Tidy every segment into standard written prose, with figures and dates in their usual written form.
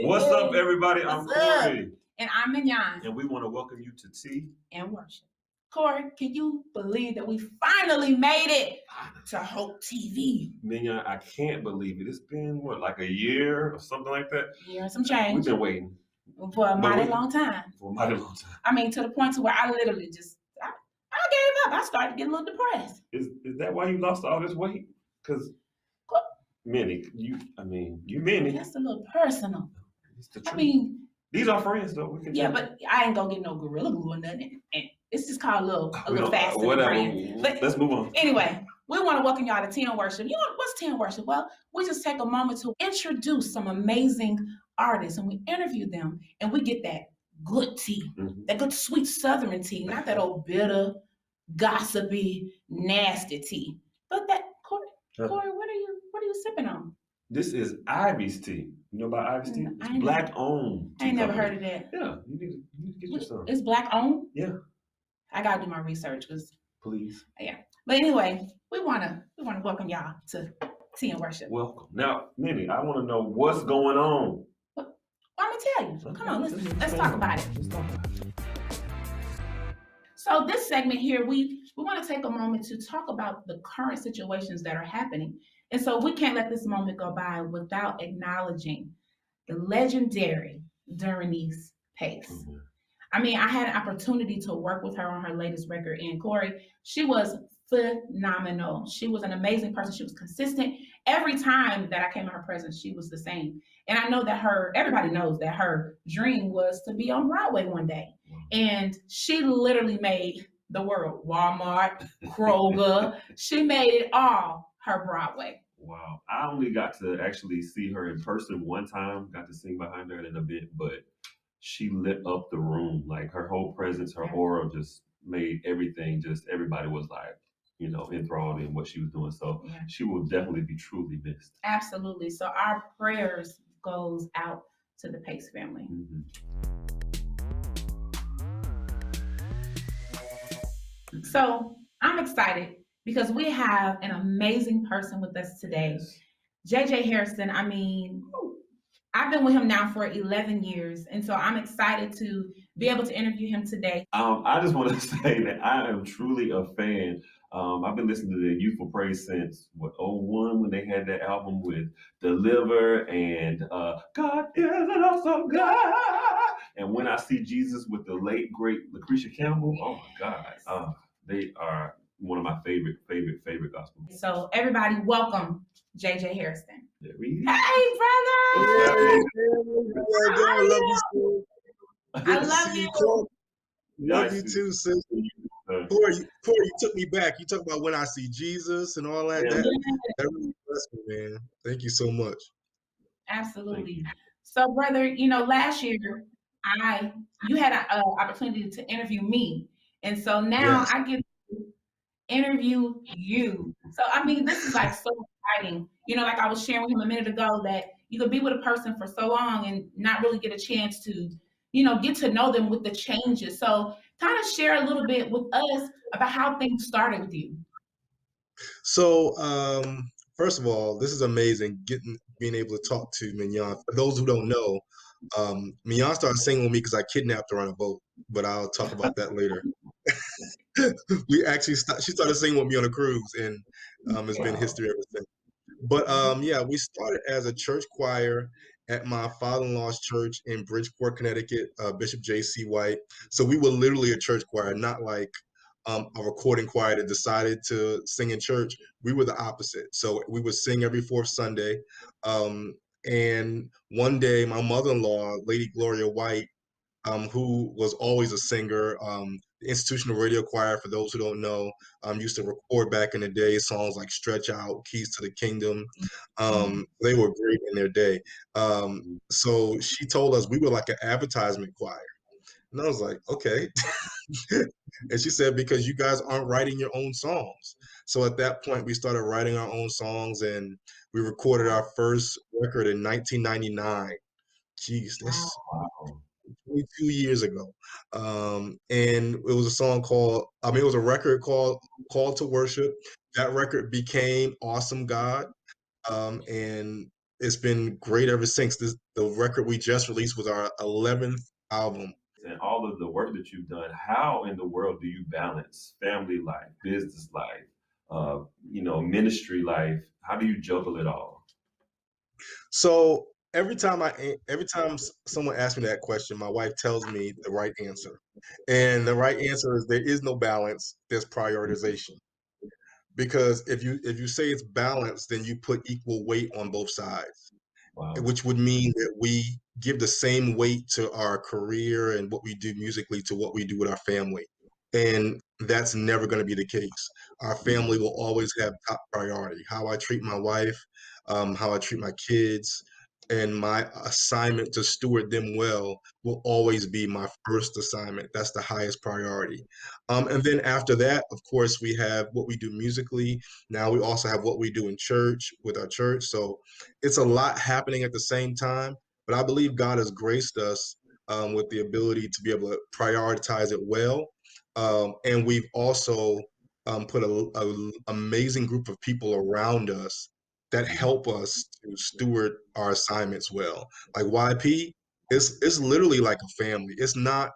What's up, everybody? I'm Corey. And I'm Mignon. And we want to welcome you to Tea and Worship. Corey, can you believe that we finally made it to Hope TV? Mignon, I can't believe it. It's been, like a year or something like that? Yeah, some change. We've been waiting. For a mighty long time. For a mighty long time. I mean, to the point to where I literally just, I gave up. I started getting a little depressed. Is that why you lost all this weight? Because... Minnie, you Minnie. That's a little personal. I mean, these are friends though. But I ain't gonna get no Gorilla Glue or nothing. And it's just called a little fast. Whatever. But let's move on. Anyway, we want to welcome y'all to Tea and Worship. You know what's Tea and Worship? Well, we just take a moment to introduce some amazing artists, and we interview them, and we get that good tea, that good sweet Southern tea, not that old bitter, gossipy, nasty tea, but that Corey, what are you sipping on? This is Ivy's tea. You know about Ivy's tea? It's black owned. I ain't never heard of that. Yeah, you need to get you some. It's black owned? Yeah. I gotta do my research please. Yeah. But anyway, we wanna welcome y'all to Tea and Worship. Welcome. Now, Minnie, I want to know what's going on. Well, I'm gonna tell you. Come on, let's talk about it. Let's talk about it. So this segment here, we want to take a moment to talk about the current situations that are happening. And so we can't let this moment go by without acknowledging the legendary Bernice Pace. Mm-hmm. I mean, I had an opportunity to work with her on her latest record. And Corey, she was phenomenal. She was an amazing person. She was consistent. Every time that I came in her presence, she was the same. And I know that everybody knows that her dream was to be on Broadway one day. And she literally made the world, Walmart, Kroger, she made it all her Broadway. Wow. I only got to actually see her in person one time, got to sing behind her in an event, but she lit up the room. Like her whole presence, her aura just made everything, everybody was like, enthralled in what she was doing. So she will definitely be truly missed. Absolutely. So our prayers goes out to the Pace family. Mm-hmm. So I'm excited because we have an amazing person with us today. JJ Hairston, I mean, I've been with him now for 11 years. And so I'm excited to be able to interview him today. I just want to say that I am truly a fan. I've been listening to the Youthful Praise since 2001 when they had that album with Deliver and God is an awesome God. And when I see Jesus with the late great Lucretia Campbell, oh my God, they are one of my favorite gospel. So everybody, welcome JJ Hairston. There we go. Hey, brother! I love you. Love you too, sis. Corey, you took me back. You talk about when I see Jesus and all that. Yeah. That really blessed me, man. Thank you so much. Absolutely. So, brother, last year you had an opportunity to interview me, and so now I get to interview you. So, I mean, this is like so exciting. Like I was sharing with him a minute ago, that you could be with a person for so long and not really get a chance to, get to know them with the changes. So kind of share a little bit with us about how things started with you. So, first of all, this is amazing, being able to talk to Mignon. For those who don't know, Mignon started singing with me because I kidnapped her on a boat, but I'll talk about that later. She started singing with me on a cruise, and it's been history ever since. But we started as a church choir at my father-in-law's church in Bridgeport, Connecticut, Bishop J.C. White. So we were literally a church choir, not like a recording choir that decided to sing in church. We were the opposite. So we would sing every fourth Sunday. And one day, my mother-in-law, Lady Gloria White, who was always a singer, the institutional radio choir, for those who don't know, used to record back in the day songs like Stretch Out, Keys to the Kingdom. They were great in their day. So she told us we were like an advertisement choir. And I was like, okay. And she said, because you guys aren't writing your own songs. So at that point, we started writing our own songs, and we recorded our first record in 1999. Jeez, that's 22 years ago. And it was a song it was a record called Call to Worship. That record became Awesome God. And it's been great ever since. The record we just released was our 11th album. And all of the work that you've done, how in the world do you balance family life, business life, ministry life? How do you juggle it all? So every time someone asks me that question, my wife tells me the right answer. And the right answer is there is no balance, there's prioritization. Because if you say it's balanced, then you put equal weight on both sides, Wow. which would mean that we give the same weight to our career and what we do musically to what we do with our family. And that's never going to be the case. Our Mhm. family will always have top priority. How I treat my wife, how I treat my kids, and my assignment to steward them well will always be my first assignment. That's the highest priority. And then after that, of course, we have what we do musically. Now we also have what we do in church with our church. So it's a lot happening at the same time, but I believe God has graced us with the ability to be able to prioritize it well. And we've also put a amazing group of people around us that help us to steward our assignments well. Like YP, it's literally like a family. It's not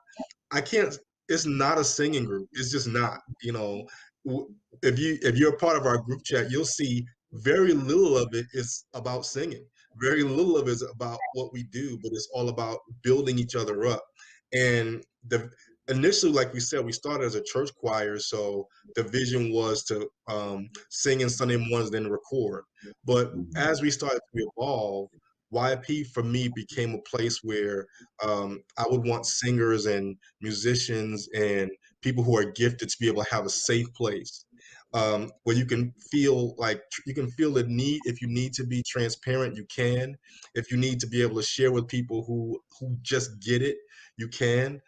I can't. It's not a singing group. It's just not. If you're a part of our group chat, you'll see very little of it is about singing. Very little of it is about what we do, but it's all about building each other up. And the initially, like we said, we started as a church choir, so the vision was to sing in Sunday mornings, then record. But Mhm. as we started to evolve, YP for me became a place where I would want singers and musicians and people who are gifted to be able to have a safe place where you can feel like you can feel the need. If you need to be transparent, you can. If you need to be able to share with people who just get it, you can.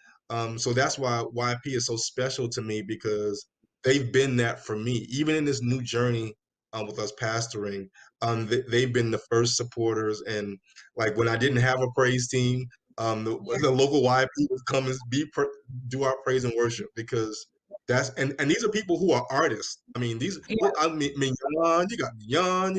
So that's why YP is so special to me, because they've been that for me, even in this new journey with us pastoring. They've been the first supporters, and like when I didn't have a praise team, the local YP would come and do our praise and worship, because and these are people who are artists. I mean, Yeah, I mean, Yon, you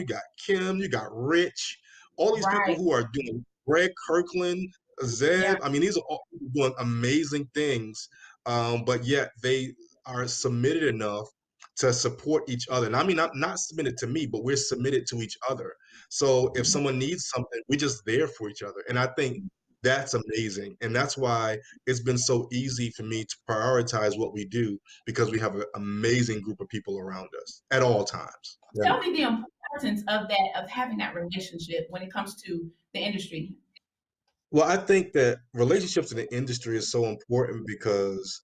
got Kim, you got Rich, all these people right. who are doing Greg Kirkland, Yeah, Zeb. I mean, these are all people doing amazing things, but yet they are submitted enough to support each other. And I mean, not submitted to me, but we're submitted to each other. So if someone needs something, we're just there for each other. And I think that's amazing. And that's why it's been so easy for me to prioritize what we do, because we have an amazing group of people around us at all times. tell me the importance of that, of having that relationship when it comes to the industry. Well, I think that relationships in the industry is so important because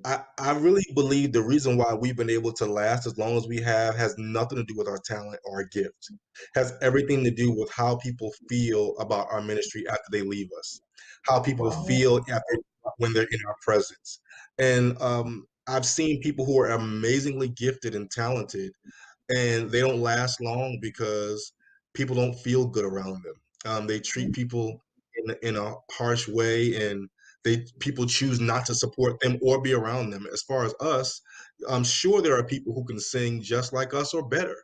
I really believe the reason why we've been able to last as long as we have has nothing to do with our talent or our gift. Has everything to do with how people feel about our ministry after they leave us, how people Wow. Yeah, feel after when they're in our presence. And I've seen people who are amazingly gifted and talented, and they don't last long because people don't feel good around them. They treat people in a harsh way, and people choose not to support them or be around them. As far as us, I'm sure there are people who can sing just like us or better.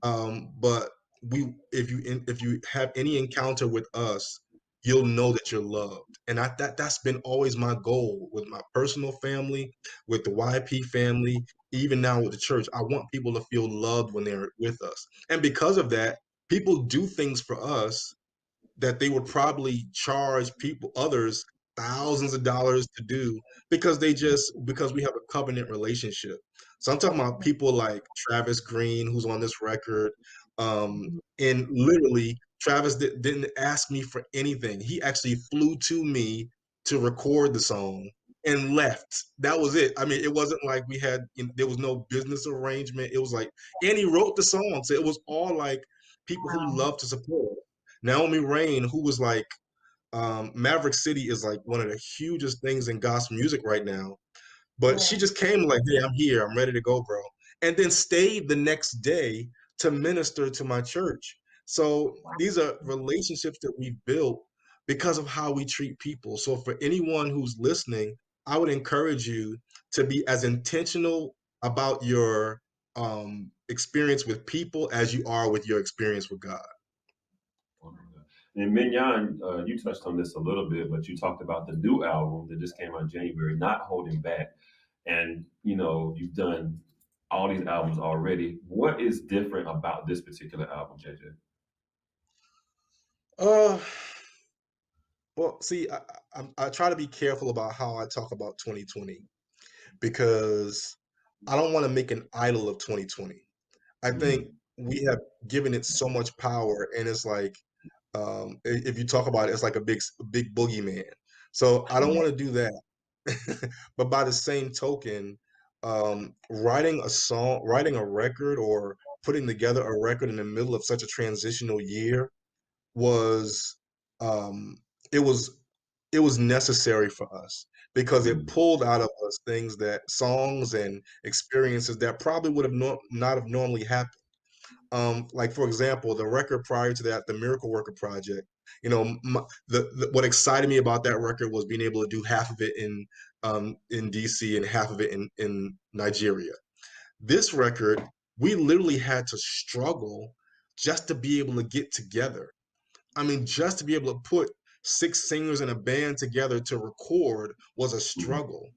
But if you have any encounter with us, you'll know that you're loved. And that's been always my goal with my personal family, with the YP family, even now with the church. I want people to feel loved when they're with us. And because of that, people do things for us that they would probably charge others thousands of dollars to do, because we have a covenant relationship. So I'm talking about people like Travis Green, who's on this record. And literally, Travis didn't ask me for anything. He actually flew to me to record the song and left. That was it. I mean, it wasn't like there was no business arrangement. It was like, and he wrote the song. So it was all like people who wow. love to support. Naomi Rain, who was like, Maverick City is like one of the hugest things in gospel music right now. But she Yeah, just came like, hey, I'm here, I'm ready to go, bro. And then stayed the next day to minister to my church. So wow. these are relationships that we've built because of how we treat people. So for anyone who's listening, I would encourage you to be as intentional about your experience with people as you are with your experience with God. And Mignon, you touched on this a little bit, but you talked about the new album that just came out in January, Not Holding Back. And, you've done all these albums already. What is different about this particular album, JJ? Uh, well, see, I try to be careful about how I talk about 2020 because I don't want to make an idol of 2020. I think Mhm. we have given it so much power, and it's like, if you talk about it, it's like a big boogeyman. So I don't want to do that. But by the same token, writing a song, writing a record, or putting together a record in the middle of such a transitional year was, um, it was it was necessary for us because it Mhm. pulled out of us things, that songs and experiences that probably would have not have normally happened. Like for example, the record prior to that, the Miracle Worker Project. What excited me about that record was being able to do half of it in DC and half of it in Nigeria. This record, we literally had to struggle just to be able to get together. I mean, just to be able to put six singers in a band together to record was a Mhm. struggle.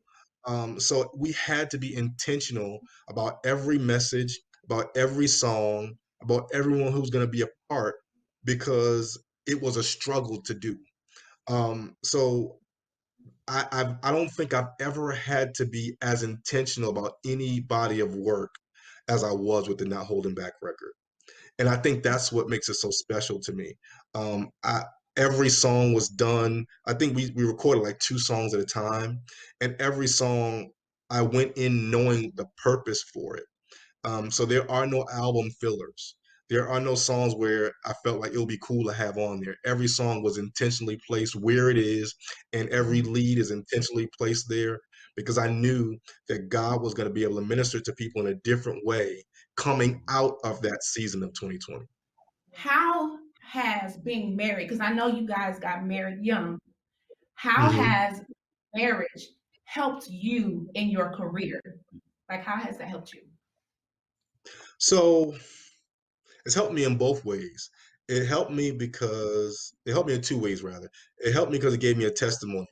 So we had to be intentional about every message, about every song, about everyone who's going to be a part, because it was a struggle to do. So I don't think I've ever had to be as intentional about any body of work as I was with the Not Holding Back record. And I think that's what makes it so special to me. Every song was done. I think we recorded like two songs at a time, and every song I went in knowing the purpose for it. So there are no album fillers. There are no songs where I felt like it would be cool to have on there. Every song was intentionally placed where it is, and every lead is intentionally placed there because I knew that God was going to be able to minister to people in a different way coming out of that season of 2020. How has being married, because I know you guys got married young, how Hmm. has marriage helped you in your career? Like, how has that helped you? So it's helped me in both ways. It helped me in two ways rather. It helped me because it gave me a testimony.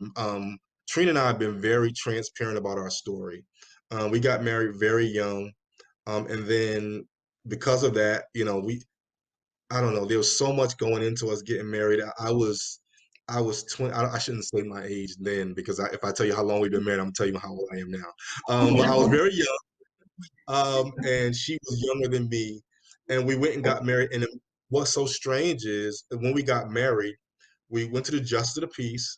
Trina and I have been very transparent about our story. We got married very young, and then because of that, I don't know, there was so much going into us getting married. I was 20. I shouldn't say my age then because if I tell you how long we've been married, I'm gonna tell you how old I am now. But I was very young, and she was younger than me, and we went and got married. And what's so strange is that when we got married, we went to the justice of the peace,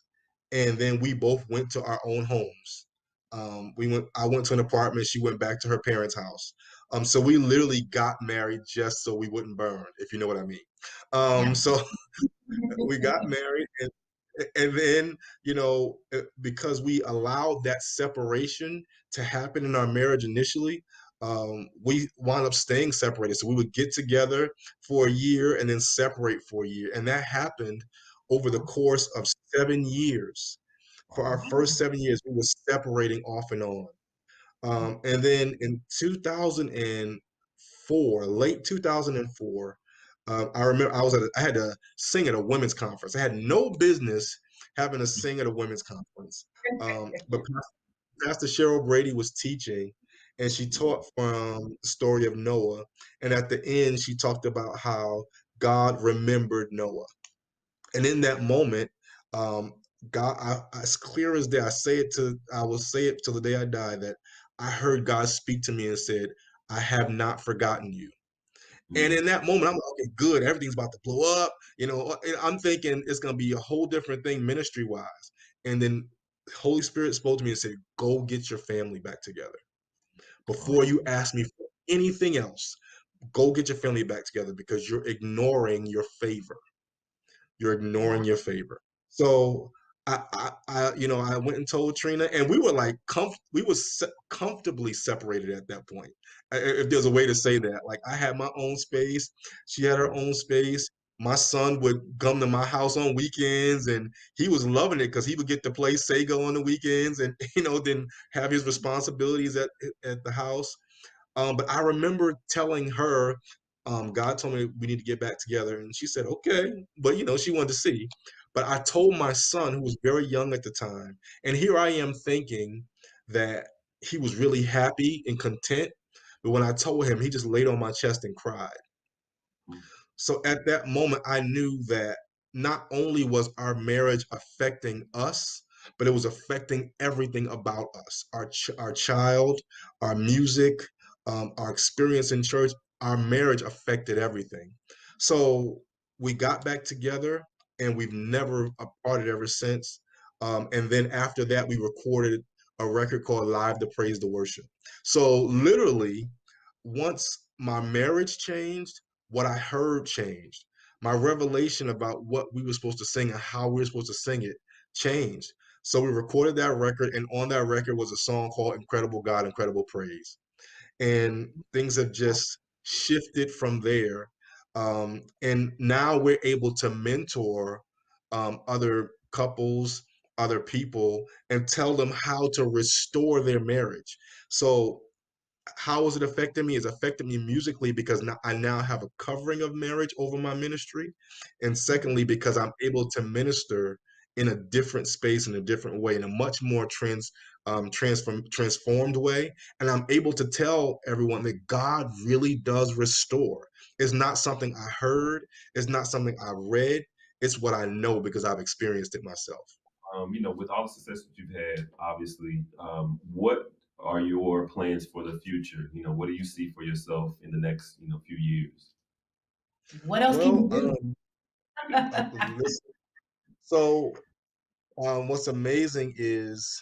and then we both went to our own homes. I went to an apartment. She went back to her parents' house. So we literally got married just so we wouldn't burn, if you know what I mean. Yeah. So we got married, and then because we allowed that separation to happen in our marriage initially, we wound up staying separated. So we would get together for a year and then separate for a year, and that happened over the course of 7 years. For our first 7 years we were separating off and on. And then in 2004, late 2004, I remember I had to sing at a women's conference. I had no business having to sing at a women's conference. But Pastor Cheryl Brady was teaching, and she taught from the story of Noah. And at the end, she talked about how God remembered Noah. And in that moment, um, God, as clear as day, I will say it till the day I die, that I heard God speak to me and said, "I have not forgotten you." And Mhm. in that moment, I'm like, okay, good, everything's about to blow up. And I'm thinking it's going to be a whole different thing ministry wise. And then Holy Spirit spoke to me and said, "Go get your family back together. Before you ask me for anything else, go get your family back together because you're ignoring your favor." You're ignoring your favor. So I went and told Trina, and we were like, comfortably separated at that point. If there's a way to say that, like I had my own space, she had her own space. My son would come to my house on weekends, and he was loving it because he would get to play Sega on the weekends, and then have his responsibilities at the house. But I remember telling her, God told me we need to get back together. And she said, okay. But, she wanted to see. But I told my son, who was very young at the time, and here I am thinking that he was really happy and content. But when I told him, he just laid on my chest and cried. So at that moment, I knew that not only was our marriage affecting us, but it was affecting everything about us, our child, our music, our experience in church. Our marriage affected everything. So we got back together and we've never parted ever since. And then after that, we recorded a record called Live to Praise the Worship. So literally, once my marriage changed, what I heard changed. My revelation about what we were supposed to sing and how we were supposed to sing it changed. So we recorded that record, and on that record was a song called Incredible God, Incredible Praise. And things have just shifted from there. And now we're able to mentor other couples, other people, and tell them how to restore their marriage. So how is it affecting me? It's affecting me musically because now I now have a covering of marriage over my ministry. And secondly, because I'm able to minister in a different space, in a different way, in a much more transformed way. And I'm able to tell everyone that God really does restore. It's not something I heard. It's not something I read. It's what I know because I've experienced it myself. With all the success that you've had, obviously, what are your plans for the future? What do you see for yourself in the next, few years? What else can Well, you do? listen, so what's amazing is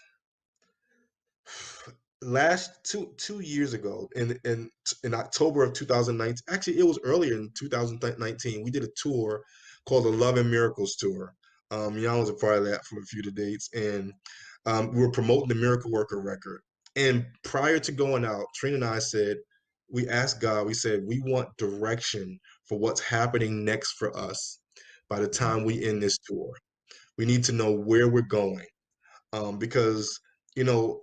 last 2 years ago in October of 2019, actually it was earlier in 2019, we did a tour called the Love and Miracles Tour. Y'all was a part of that for a few of the dates, and we were promoting the Miracle Worker record. And prior to going out, Trina and I said, we asked God, we said, we want direction for what's happening next for us by the time we end this tour. We need to know where we're going, because you know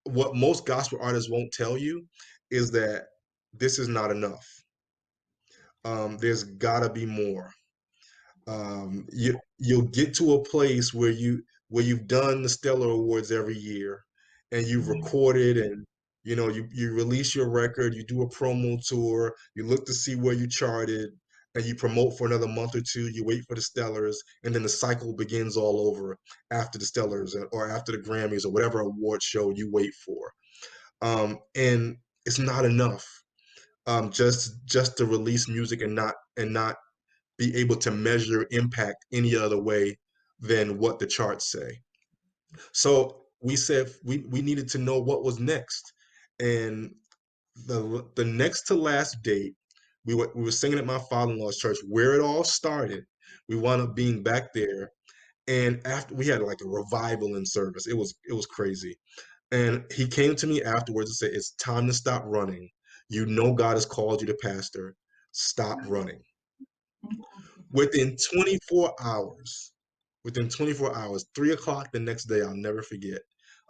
what most gospel artists won't tell you is that this is not enough. There's gotta be more. You'll get to a place where you've done the Stellar Awards every year, and you've Mhm. recorded, and you release your record, you do a promo tour, you look to see where you charted, and you promote for another month or two, you wait for the Stellars, and then the cycle begins all over after the Stellars or after the Grammys or whatever award show you wait for. And it's not enough, just to release music and not be able to measure impact any other way than what the charts say. So we said we needed to know what was next. And the next to last date, we were singing at my father-in-law's church where it all started. We wound up being back there. And after we had like a revival in service, it was crazy. And he came to me afterwards and said, it's time to stop running. You know God has called you to pastor. Stop running. Within 24 hours, within 24 hours, 3 o'clock the next day, I'll never forget.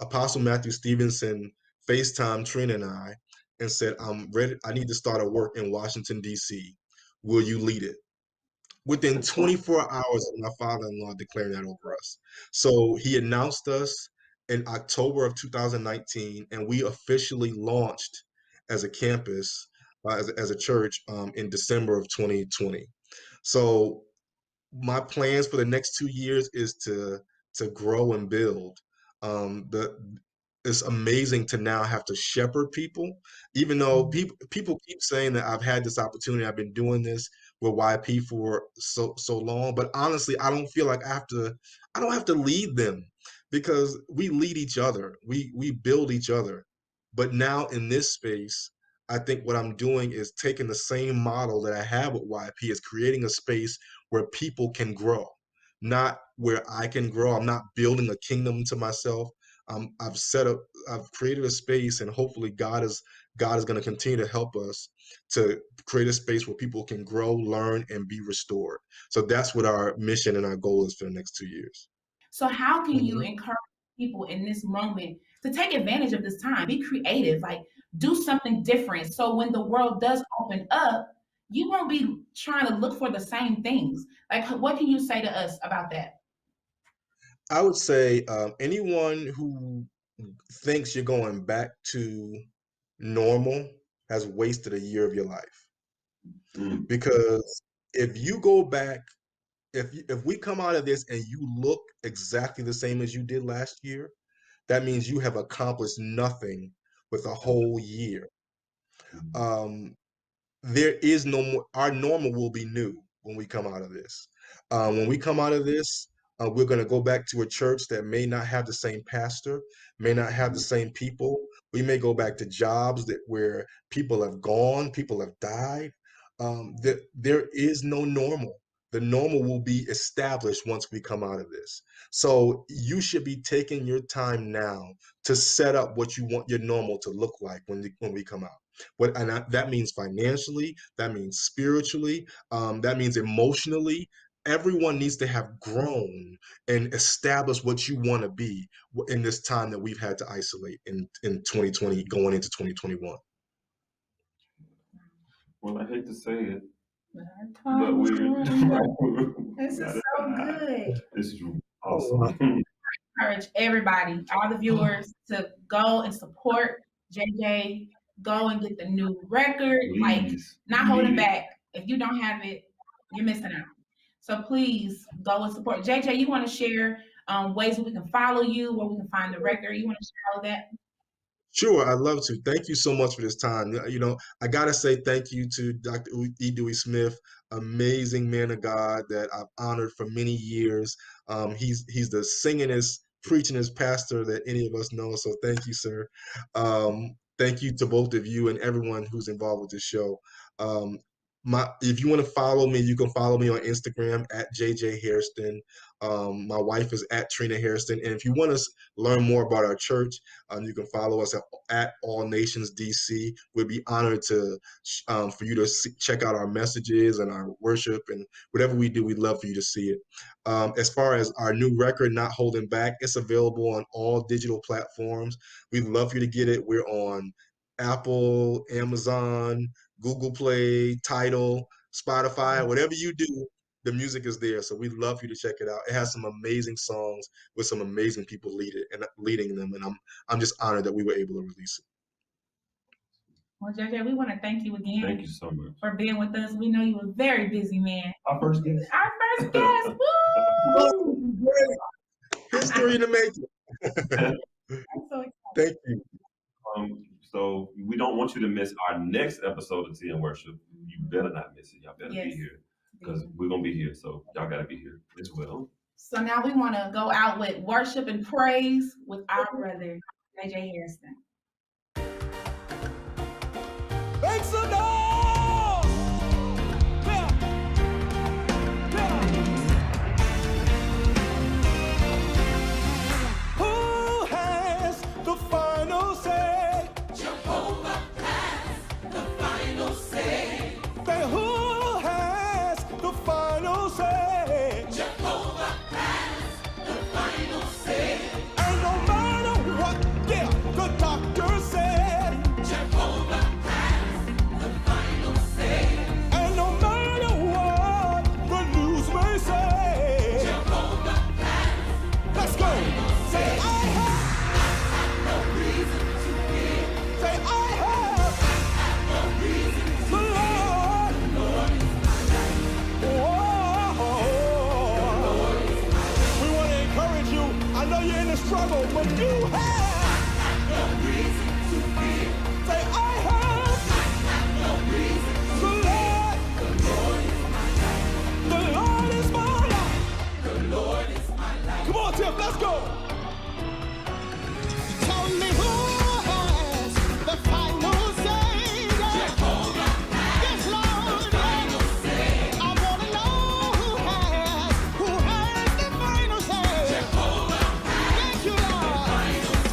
Apostle Matthew Stevenson FaceTime Trina and I and said, I'm ready. I need to start a work in Washington, D.C. Will you lead it? Within 24 hours of my father-in-law declaring that over us. So he announced us in October of 2019, and we officially launched as a campus, as a church, in December of 2020. So my plans for the next 2 years is to grow and build. The It's amazing to now have to shepherd people, even though people keep saying that I've had this opportunity. I've been doing this with YP for so long, but honestly, I don't feel like I don't have to lead them because we lead each other. We build each other. But now in this space, I think what I'm doing is taking the same model that I have with YP, is creating a space where people can grow, not where I can grow. I'm not building a kingdom to myself. I've created a space, and hopefully God is going to continue to help us to create a space where people can grow, learn, and be restored. So that's what our mission and our goal is for the next 2 years. So how can you Mhm. encourage people in this moment to take advantage of this time? Be creative, like do something different. So when the world does open up, you won't be trying to look for the same things. Like, what can you say to us about that? I would say anyone who thinks you're going back to normal has wasted a year of your life. Because if you go back, if we come out of this and you look exactly the same as you did last year, that means you have accomplished nothing with a whole year. There is no more. Our normal will be new when we come out of this. When we come out of this, we're going to go back to a church that may not have the same pastor, may not have the same people. We may go back to jobs where people have gone, people have died. There is no normal. The normal will be established once we come out of this. So you should be taking your time now to set up what you want your normal to look like when we come out. That means financially, that means spiritually, that means emotionally. Everyone needs to have grown and established what you want to be in this time that we've had to isolate in 2020 going into 2021. Well, I hate to say it, but this is so good. This is awesome. Encourage everybody, all the viewers, to go and support JJ. Go and get the new record. Please, not holding back. If you don't have it, you're missing out. So please go and support. JJ, you want to share ways that we can follow you, where we can find the record? You want to share all that? Sure, I'd love to. Thank you so much for this time. I got to say thank you to Dr. E. Dewey Smith, amazing man of God that I've honored for many years. He's the singingest, preachingest pastor that any of us know. So thank you, sir. Thank you to both of you and everyone who's involved with this show. If you want to follow me, you can follow me on Instagram at JJ Hairston. My wife is at Trina Hairston. And if you want to learn more about our church, you can follow us at All Nations DC. We'd be honored for you to check out our messages and our worship and whatever we do. We'd love for you to see it. As far as our new record, Not Holding Back, it's available on all digital platforms. We'd love for you to get it. We're on Apple, Amazon, Google Play, Tidal, Spotify, whatever you do, the music is there. So we'd love for you to check it out. It has some amazing songs with some amazing people leading them. And I'm just honored that we were able to release it. Well, JJ, we want to thank you again. Thank you so much for being with us. We know you were a very busy man. Our first guest. Woo! History to make it. I'm so excited. Thank you. So we don't want you to miss our next episode of Tea and Worship. You better not miss it. Y'all better be here because we're going to be here. So y'all got to be here as well. So now we want to go out with worship and praise with our brother, JJ Hairston. Thanks a God! Who has the final say? Jehovah has the final say. Who has the final say? Jehovah has the final say. And no matter what, the doctor said, Jehovah has the final say. And no matter what the news may say, Jehovah has. Let's go. Say I have no reason to fear. Say I have no reason to fear. The Lord is my life. The Lord is my life. We want to encourage you. I know you're in a struggle, but you have no reason to fear. Say I have no reason to fear. The Lord is my life. The Lord is my life. Come on, Tim, let's go. Tell me who has the final say. Jehovah has. Yes, Lord. The final say. I want to know who has the final say. Jehovah has. Thank you, Lord. The final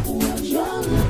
What you're